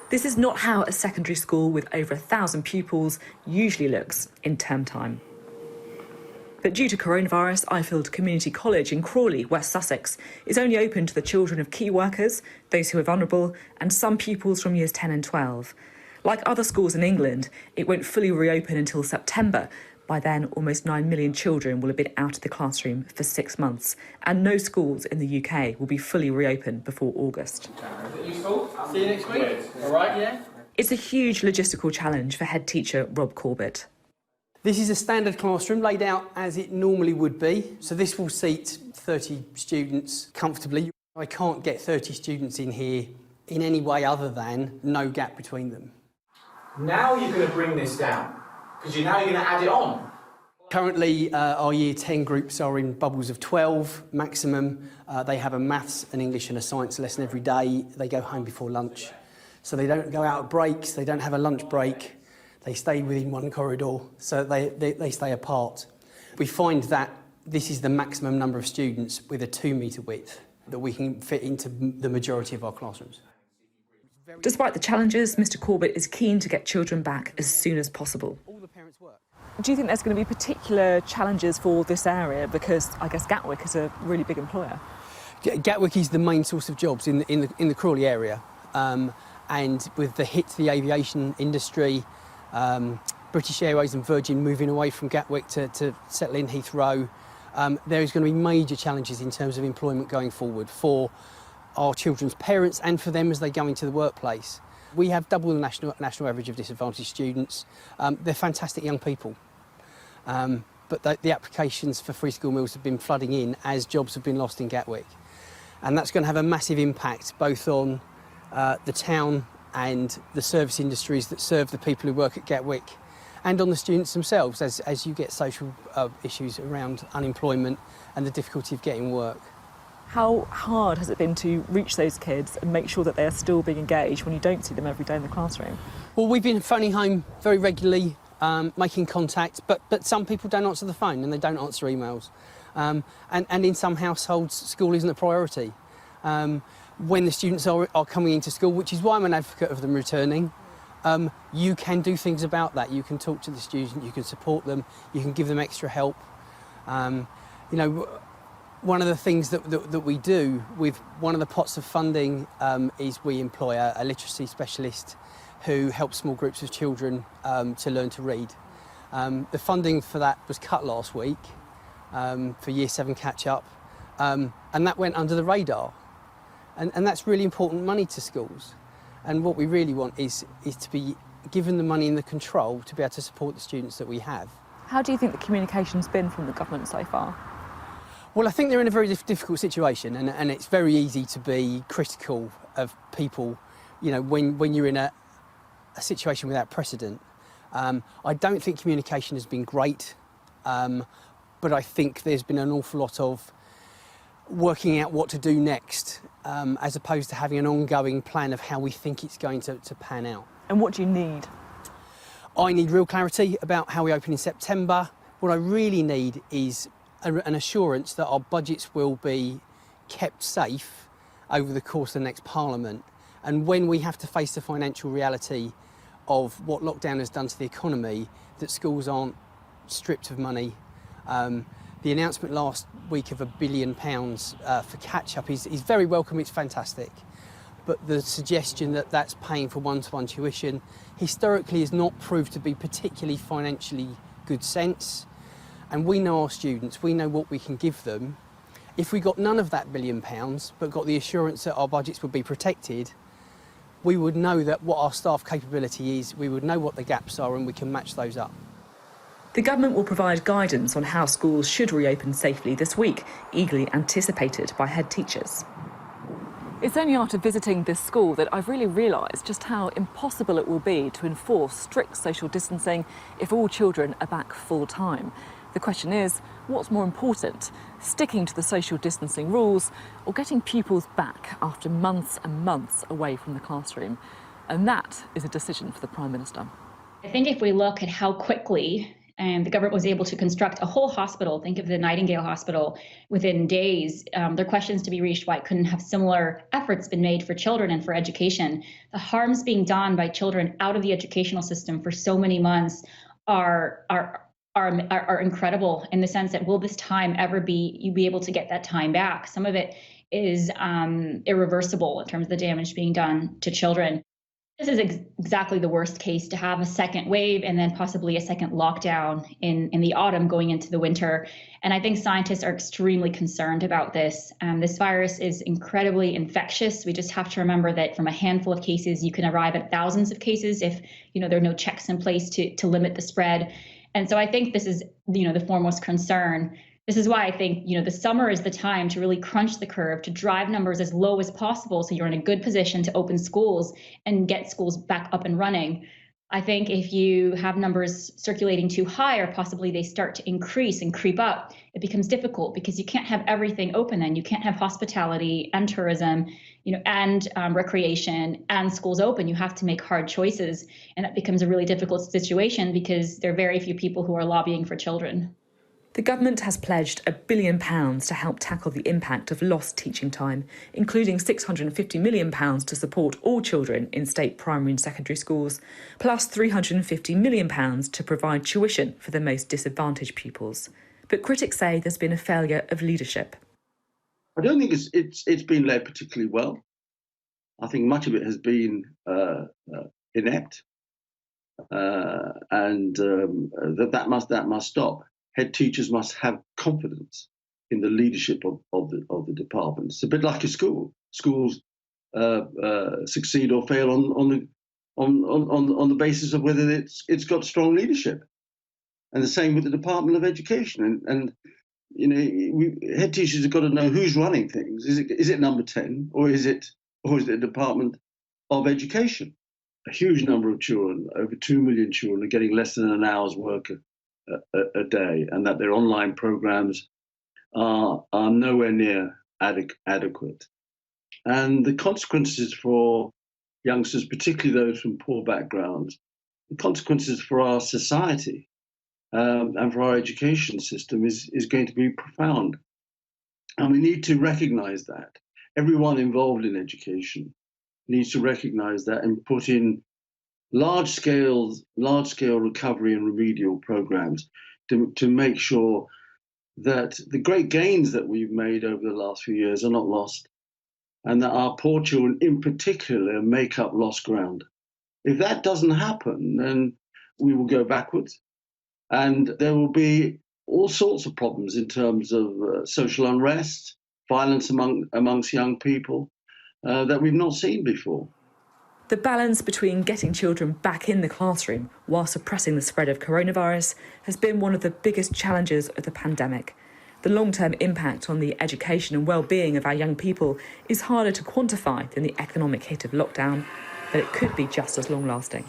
This is not how a secondary school with over 1,000 pupils usually looks in term time. But due to coronavirus, Ifield Community College in Crawley, West Sussex, is only open to the children of key workers, those who are vulnerable, and some pupils from years 10 and 12. Like other schools in England, it won't fully reopen until September. By then, almost 9 million children will have been out of the classroom for 6 months, and no schools in the UK will be fully reopened before August. Useful? See you next week. All right, yeah? It's a huge logistical challenge for head teacher Rob Corbett. This is a standard classroom laid out as it normally would be. So this will seat 30 students comfortably. I can't get 30 students in here in any way other than no gap between them. Now you're going to bring this down, because now you're going to add it on. Currently, our Year 10 groups are in bubbles of 12 maximum. They have a maths, an English and a science lesson every day. They go home before lunch. So they don't go out at breaks, they don't have a lunch break. They stay within one corridor, so they stay apart. We find that this is the maximum number of students with a 2-metre width that we can fit into the majority of our classrooms. Despite the challenges, Mr Corbett is keen to get children back as soon as possible. Do you think there's going to be particular challenges for this area? Because I guess Gatwick is a really big employer. Gatwick is the main source of jobs in the Crawley area, and with the hit to the aviation industry, British Airways and Virgin moving away from Gatwick to settle in Heathrow, there is going to be major challenges in terms of employment going forward for our children's parents and for them as they go into the workplace. We have double the national average of disadvantaged students. They're fantastic young people, but the applications for free school meals have been flooding in as jobs have been lost in Gatwick. And that's going to have a massive impact both on the town and the service industries that serve the people who work at Gatwick, and on the students themselves as you get social issues around unemployment and the difficulty of getting work. How hard has it been to reach those kids and make sure that they are still being engaged when you don't see them every day in the classroom? Well, we've been phoning home very regularly, making contact, but some people don't answer the phone and they don't answer emails. And in some households, school isn't a priority. When the students are coming into school, which is why I'm an advocate of them returning, you can do things about that. You can talk to the student, you can support them, you can give them extra help. You know, one of the things that we do with one of the pots of funding is we employ a literacy specialist who helps small groups of children to learn to read. The funding for that was cut last week for Year 7 catch-up, and that went under the radar. And that's really important money to schools. And what we really want is to be given the money and the control to be able to support the students that we have. How do you think the communication's been from the government so far? Well, I think they're in a very difficult situation, and it's very easy to be critical of people, you know, when you're in a situation without precedent. I don't think communication has been great, but I think there's been an awful lot of working out what to do next, as opposed to having an ongoing plan of how we think it's going to pan out. And what do you need? I need real clarity about how we open in September. What I really need is an assurance that our budgets will be kept safe over the course of the next Parliament. And when we have to face the financial reality of what lockdown has done to the economy, that schools aren't stripped of money. The announcement last week of £1 billion for catch-up is very welcome, it's fantastic. But the suggestion that that's paying for one-to-one tuition historically has not proved to be particularly financially good sense. And we know our students, we know what we can give them. If we got none of that £1 billion, but got the assurance that our budgets would be protected, we would know that what our staff capability is, we would know what the gaps are, and we can match those up. The government will provide guidance on how schools should reopen safely this week, eagerly anticipated by head teachers. It's only after visiting this school that I've really realised just how impossible it will be to enforce strict social distancing if all children are back full-time. The question is, what's more important, sticking to the social distancing rules or getting pupils back after months and months away from the classroom? And that is a decision for the Prime Minister. I think if we look at how quickly and the government was able to construct a whole hospital. Think of the Nightingale Hospital within days. There are questions to be reached why couldn't have similar efforts been made for children and for education. The harms being done by children out of the educational system for so many months are incredible, in the sense that will this time ever be able to get that time back? Some of it is irreversible in terms of the damage being done to children. This is exactly the worst case, to have a second wave and then possibly a second lockdown in the autumn going into the winter. And I think scientists are extremely concerned about this. This virus is incredibly infectious. We just have to remember that from a handful of cases, you can arrive at thousands of cases if there are no checks in place to limit the spread. And so I think this is the foremost concern. This is why I think the summer is the time to really crunch the curve, to drive numbers as low as possible so you're in a good position to open schools and get schools back up and running. I think if you have numbers circulating too high, or possibly they start to increase and creep up, it becomes difficult, because you can't have everything open then. You can't have hospitality and tourism, and recreation and schools open. You have to make hard choices, and that becomes a really difficult situation because there are very few people who are lobbying for children. The government has pledged £1 billion to help tackle the impact of lost teaching time, including £650 million to support all children in state primary and secondary schools, plus £350 million to provide tuition for the most disadvantaged pupils. But critics say there's been a failure of leadership. I don't think it's been led particularly well. I think much of it has been inept, and that must stop. Head teachers must have confidence in the leadership of the department. It's a bit like a school. Schools succeed or fail on the basis of whether it's got strong leadership, and the same with the Department of Education. And head teachers have got to know who's running things. Is it Number 10 or is it the Department of Education? A huge number of children, over 2 million children, are getting less than an hour's work a day, and that their online programs are nowhere near adequate. And the consequences for youngsters, particularly those from poor backgrounds, the consequences for our society and for our education system is going to be profound. And we need to recognize that. Everyone involved in education needs to recognize that and put in large-scale recovery and remedial programs to make sure that the great gains that we've made over the last few years are not lost, and that our poor children in particular make up lost ground. If that doesn't happen, then we will go backwards, and there will be all sorts of problems in terms of social unrest, violence amongst young people that we've not seen before. The balance between getting children back in the classroom while suppressing the spread of coronavirus has been one of the biggest challenges of the pandemic. The long-term impact on the education and well-being of our young people is harder to quantify than the economic hit of lockdown, but it could be just as long-lasting.